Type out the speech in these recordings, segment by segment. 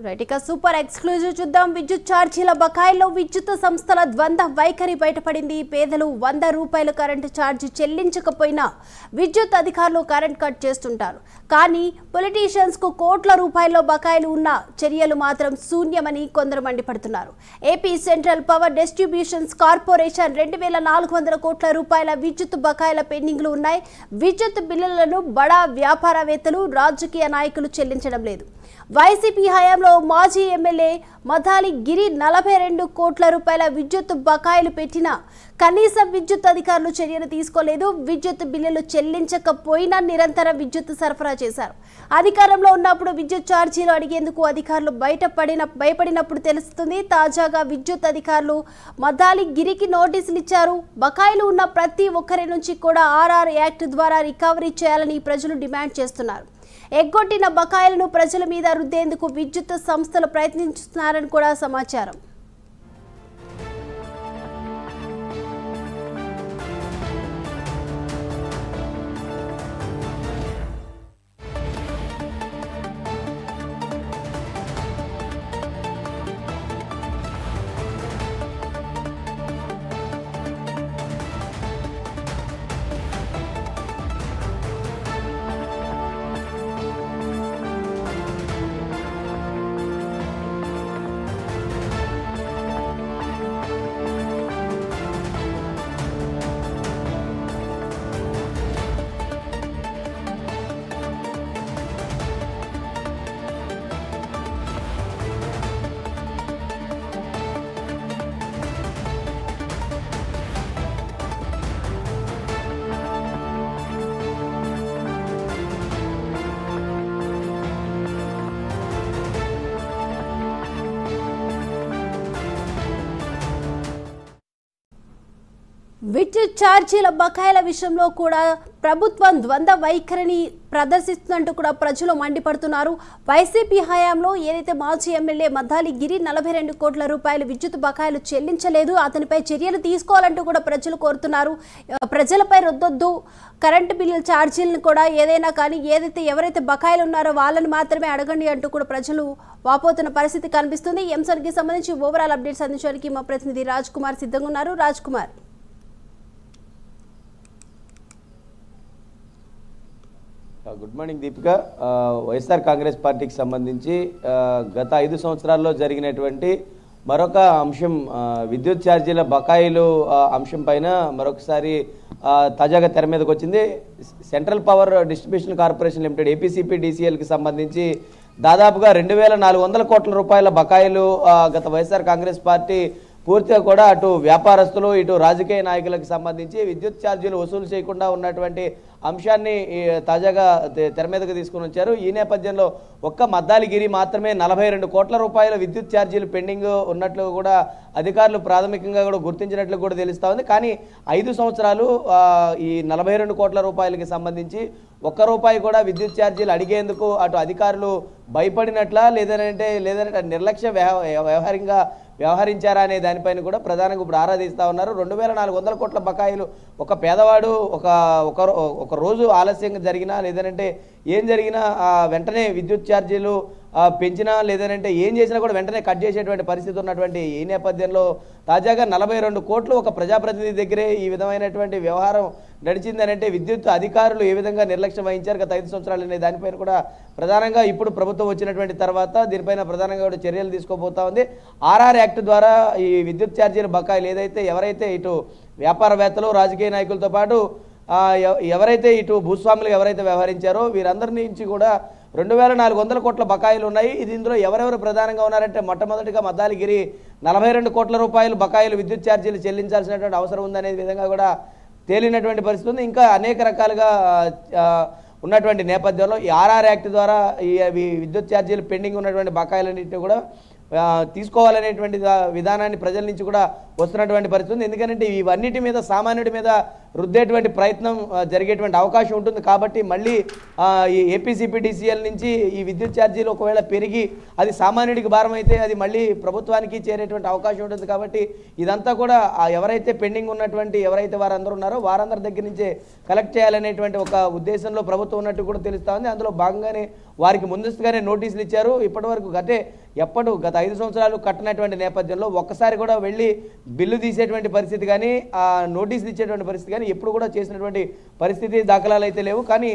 Right ఇక super exclusive చూద్దాం. విద్యుత్ ఛార్జీల బకాయిల్లో విద్యుత్ సంస్థల ద్వంద్వ వైఖరి బయటపడింది. పేదలు 100 రూపాయల కరెంటు ఛార్జీ చెల్లించకపోయినా విద్యుత్ అధికారులు కరెంట్ కట్ చేస్తుంటారు. కానీ పొలిటీషియన్స్ కు కోట్ల రూపాయల్లో బకాయిలు ఉన్న చర్యలు మాత్రం శూన్యమని కొందరు మండిపడుతున్నారు. AP central power distributions corporation 2400 కోట్ల రూపాయల విద్యుత్ బకాయిల పెండింగ్లు ఉన్నాయి. విద్యుత్ బిల్లులను బడా వ్యాపారవేత్తలు, రాజకీయ నాయకులు చెల్లించడం లేదు. వైసీపీ హయాంలో మాజీ ఎమ్మెల్యే మథాలి గిరి 42 కోట్ల రూపాయల విద్యుత్ బకాయిలు పెట్టినా కనీసం విద్యుత్ అధికారులు చర్యలు తీసుకోలేదు. విద్యుత్ బిల్లులు చెల్లించకపోయినా నిరంతర విద్యుత్ సరఫరా చేశారు. అధికారంలో ఉన్నప్పుడు విద్యుత్ ఛార్జీలు అడిగేందుకు అధికారులు భయపడినప్పుడు తెలుస్తుంది. తాజాగా విద్యుత్ అధికారులు మథాలి గిరికి నోటీసులు ఇచ్చారు. బకాయిలు ఉన్న ప్రతి ఒక్కరి నుంచి కూడా ఆర్ఆర్ యాక్ట్ ద్వారా రికవరీ చేయాలని ప్రజలు డిమాండ్ చేస్తున్నారు. ఎగ్గొట్టిన బకాయిలను ప్రజల మీద రుద్దేందుకు విద్యుత్ సంస్థలు ప్రయత్నిస్తున్నారని కూడా సమాచారం. విద్యుత్ ఛార్జీల బకాయిల విషయంలో కూడా ప్రభుత్వం ద్వంద్వ వైఖరిని ప్రదర్శిస్తున్నట్టు కూడా ప్రజలు మండిపడుతున్నారు. వైసీపీ హయాంలో ఏదైతే మాజీ ఎమ్మెల్యే మథాలి గిరి 42 కోట్ల రూపాయలు విద్యుత్ బకాయిలు చెల్లించలేదు, అతనిపై చర్యలు తీసుకోవాలంటూ కూడా ప్రజలు కోరుతున్నారు. ప్రజలపై రుద్దొద్దు, కరెంటు బిల్లుల ఛార్జీలను కూడా ఏదైనా కానీ ఎవరైతే బకాయిలు ఉన్నారో వాళ్ళని మాత్రమే అడగండి అంటూ కూడా ప్రజలు వాపోతున్న పరిస్థితి కనిపిస్తుంది. ఈ అంశానికి సంబంధించి ఓవరాల్ అప్డేట్స్ అందించడానికి మా ప్రతినిధి రాజ్ కుమార్ సిద్ధంగా ఉన్నారు. Raj Kumar, good morning Deepika. వైఎస్ఆర్ కాంగ్రెస్ పార్టీకి సంబంధించి గత 5 సంవత్సరాల్లో జరిగినటువంటి మరొక అంశం విద్యుత్ ఛార్జీల బకాయిలు అంశం పైన మరొకసారి తాజాగా తెర మీదకి వచ్చింది. Central power distribution corporation limited ఏపీసీపీడీసీఎల్కి సంబంధించి దాదాపుగా 2400 కోట్ల రూపాయల బకాయిలు గత వైఎస్ఆర్ కాంగ్రెస్ పార్టీ పూర్తిగా కూడా అటు వ్యాపారస్తులు, ఇటు రాజకీయ నాయకులకు సంబంధించి విద్యుత్ ఛార్జీలు వసూలు చేయకుండా ఉన్నటువంటి అంశాన్ని తాజాగా తెర మీదకు తీసుకుని వచ్చారు. ఈ నేపథ్యంలో ఒక్క మద్దాలి గిరి మాత్రమే 42 కోట్ల రూపాయల విద్యుత్ ఛార్జీలు పెండింగ్ ఉన్నట్లు కూడా అధికారులు ప్రాథమికంగా కూడా గుర్తించినట్లు కూడా తెలుస్తూ ఉంది. కానీ 5 సంవత్సరాలు ఈ 42 కోట్ల రూపాయలకి సంబంధించి ఒక్క రూపాయి కూడా విద్యుత్ ఛార్జీలు అడిగేందుకు అటు అధికారులు భయపడినట్లా లేదంటే నిర్లక్ష్య వ్యవహారంగా వ్యవహరించారా అనే దానిపైన కూడా ప్రధానంగా ఇప్పుడు ఆరాధిస్తూ ఉన్నారు. 2400 కోట్ల బకాయిలు ఒక పేదవాడు ఒక రోజు ఆలస్యంగా జరిగినా లేదంటే ఏం జరిగినా వెంటనే విద్యుత్ ఛార్జీలు పెంచినా లేదంటే ఏం చేసినా కూడా వెంటనే కట్ చేసేటువంటి పరిస్థితి ఉన్నటువంటి ఈ నేపథ్యంలో తాజాగా 42 కోట్లు ఒక ప్రజాప్రతినిధి దగ్గరే ఈ విధమైనటువంటి వ్యవహారం నడిచిందని అంటే విద్యుత్ అధికారులు ఏ విధంగా నిర్లక్ష్యం వహించారు గత 5 సంవత్సరాలు అనే దానిపైన కూడా ప్రధానంగా ఇప్పుడు ప్రభుత్వం వచ్చినటువంటి తర్వాత దీనిపైన ప్రధానంగా కూడా చర్యలు తీసుకోబోతా ఉంది. ఆర్ఆర్ యాక్ట్ ద్వారా ఈ విద్యుత్ ఛార్జీల బకాయిలు ఎవరైతే ఇటు వ్యాపారవేత్తలు, రాజకీయ నాయకులతో పాటు ఎవరైతే ఇటు భూస్వాములు ఎవరైతే వ్యవహరించారో వీరందరి నుంచి కూడా 2400 కోట్ల బకాయిలు ఉన్నాయి. ఇందులో ఎవరెవరు ప్రధానంగా ఉన్నారంటే మొట్టమొదటిగా మద్దాలి గిరి 42 కోట్ల రూపాయలు బకాయిలు విద్యుత్ ఛార్జీలు చెల్లించాల్సినటువంటి అవసరం ఉందనే విధంగా కూడా తేలినటువంటి పరిస్థితి ఉంది. ఇంకా అనేక రకాలుగా ఉన్నటువంటి నేపథ్యంలో ఈ ఆర్ఆర్ యాక్ట్ ద్వారా ఈ విద్యుత్ ఛార్జీలు పెండింగ్ ఉన్నటువంటి బకాయిలన్నింటినీ కూడా తీసుకోవాలనేటువంటి విధానాన్ని ప్రజల నుంచి కూడా వస్తున్నటువంటి పరిస్థితి ఉంది. ఎందుకంటే ఇవన్నిటి మీద సామాన్యుడి మీద రుద్దేటువంటి ప్రయత్నం జరిగేటువంటి అవకాశం ఉంటుంది. కాబట్టి మళ్ళీ ఈ ఏపీసీపీడీసీఎల్ నుంచి ఈ విద్యుత్ ఛార్జీలు ఒకవేళ పెరిగి అది సామాన్యుడికి భారం అయితే అది మళ్ళీ ప్రభుత్వానికి చేరేటువంటి అవకాశం ఉంటుంది. కాబట్టి ఇదంతా కూడా ఎవరైతే పెండింగ్ ఉన్నటువంటి ఎవరైతే వారందరూ ఉన్నారో వారందరి దగ్గర నుంచే కలెక్ట్ చేయాలనేటువంటి ఒక ఉద్దేశంలో ప్రభుత్వం ఉన్నట్టు కూడా తెలుస్తూ ఉంది. అందులో భాగంగానే వారికి ముందస్తుగానే నోటీసులు ఇచ్చారు. ఇప్పటివరకు గత 5 సంవత్సరాలు కట్టనటువంటి నేపథ్యంలో ఒక్కసారి కూడా వెళ్ళి బిల్లు తీసేటువంటి పరిస్థితి కానీ నోటీసులు ఇచ్చేటువంటి పరిస్థితి కానీ ఎప్పుడు కూడా చేసినటువంటి పరిస్థితి దాఖలాలు అయితే లేవు. కానీ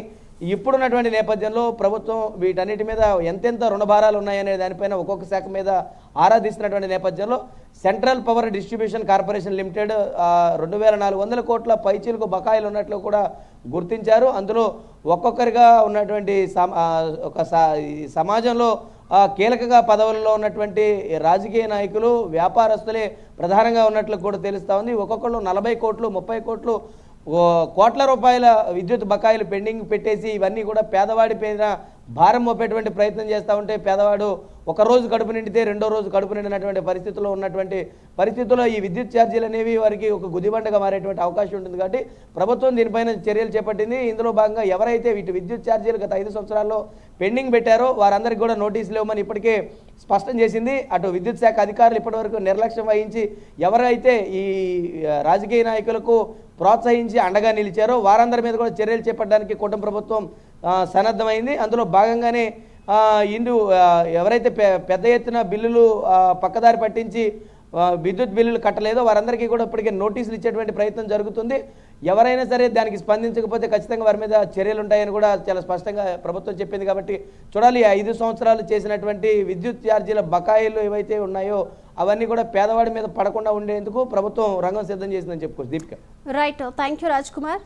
ఇప్పుడున్నటువంటి నేపథ్యంలో ప్రభుత్వం వీటన్నిటి మీద ఎంతెంత రుణభారాలు ఉన్నాయనే దానిపైన ఒక్కొక్క శాఖ మీద ఆరాధిస్తున్నటువంటి నేపథ్యంలో central power distribution corporation limited 2400 కోట్ల పైచీలకు బకాయిలు ఉన్నట్లు కూడా గుర్తించారు. అందులో ఒక్కొక్కరిగా ఉన్నటువంటి సమాజంలో కీలకగా పదవుల్లో ఉన్నటువంటి రాజకీయ నాయకులు వ్యాపారస్తులే ప్రధానంగా ఉన్నట్లు కూడా తెలుస్తూ ఉంది. ఒక్కొక్కళ్ళు 40 కోట్లు 30 కోట్లు కోట్ల రూపాయల విద్యుత్ బకాయిలు పెండింగ్ పెట్టేసి ఇవన్నీ కూడా పేదవాడి పైన భారం మోపేటువంటి ప్రయత్నం చేస్తూ ఉంటే పేదవాడు ఒక రోజు కడుపు నిండితే రెండో రోజు కడుపు నిండినటువంటి పరిస్థితుల్లో ఈ విద్యుత్ ఛార్జీలు అనేవి వారికి ఒక గుదిబండగా మారేటువంటి అవకాశం ఉంటుంది. కాబట్టి ప్రభుత్వం దీనిపైన చర్యలు చేపట్టింది. ఇందులో భాగంగా ఎవరైతే వీటి విద్యుత్ ఛార్జీలు గత 5 సంవత్సరాల్లో పెండింగ్ పెట్టారో వారందరికీ కూడా నోటీసులు ఇవ్వమని ఇప్పటికే స్పష్టం చేసింది. అటు విద్యుత్ శాఖ అధికారులు ఇప్పటివరకు నిర్లక్ష్యం వహించి ఎవరైతే ఈ రాజకీయ నాయకులకు ప్రోత్సహించి అండగా నిలిచారో వారందరి మీద కూడా చర్యలు చేపట్టడానికి కూటమి ప్రభుత్వం సన్నద్ధమైంది. అందులో భాగంగానే ఎవరైతే పెద్ద ఎత్తున బిల్లులు పక్కదారి పట్టించి విద్యుత్ బిల్లులు కట్టలేదో వారందరికీ కూడా ఇప్పటికే నోటీసులు ఇచ్చేటువంటి ప్రయత్నం జరుగుతుంది. ఎవరైనా సరే దానికి స్పందించకపోతే ఖచ్చితంగా వారి మీద చర్యలు ఉంటాయని కూడా చాలా స్పష్టంగా ప్రభుత్వం చెప్పింది. కాబట్టి చూడాలి 5 సంవత్సరాలు చేసినటువంటి విద్యుత్ ఛార్జీల బకాయిలు ఏవైతే ఉన్నాయో అవన్నీ కూడా పేదవాడి మీద పడకుండా ఉండేందుకు ప్రభుత్వం రంగం సిద్ధం చేసిందని చెప్పుకోవచ్చు. Deepika. Right, thank you Raj Kumar.